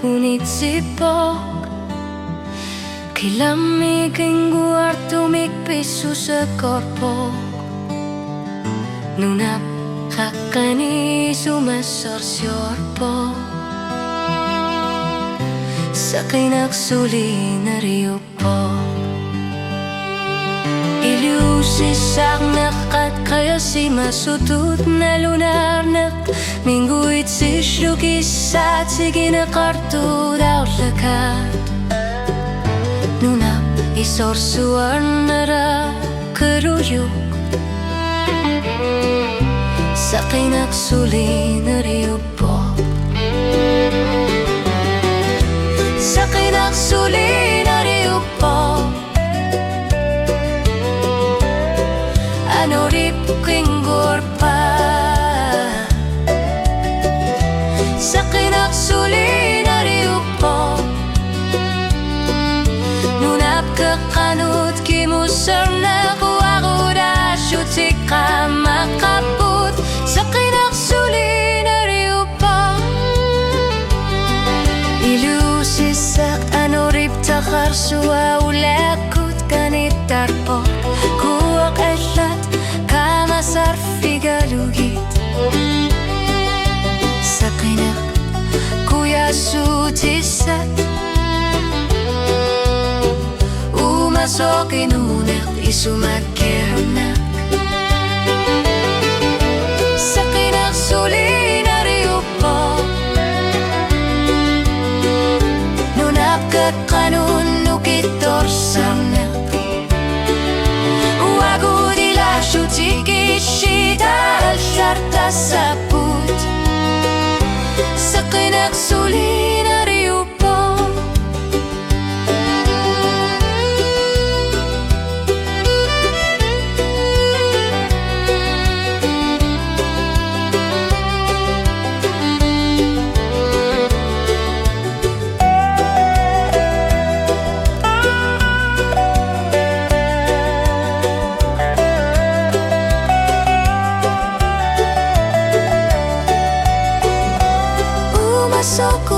ngunit sipok. Kilamig ang kwarto, mikpiso sa korpo. Nunap kakani sumasorsorpo. Sa kinagsuli na riyo po. Ilusisak nakat kaya si masutut na lunarnak. Mingguit si shlukisat sige na kartu daw lakat. Nunap isorsuar nara keruyuk. Sa kinagsuli na riyo po. Sa kinagsuli na riyo po. Ano rip kinggor pa. Sa kinagsuli na riyo po. Nunap kakanut kimusar na kuwagura syutik ka makaput. Sa kinagsuli na riyo po. Ilusisak ano rip takar suwa ulakut kanitar po. Kuwak aslat kamasar figalugit. Sa kinak kuya sutisat. Umasok inunak isumakirnak. Sa kinagsuli na riyo po. Nunap kakanun nukitor samnak. Uwagud ilasyo tikishita alsyarta saput. Sa kinagsuli na riyo po. Masok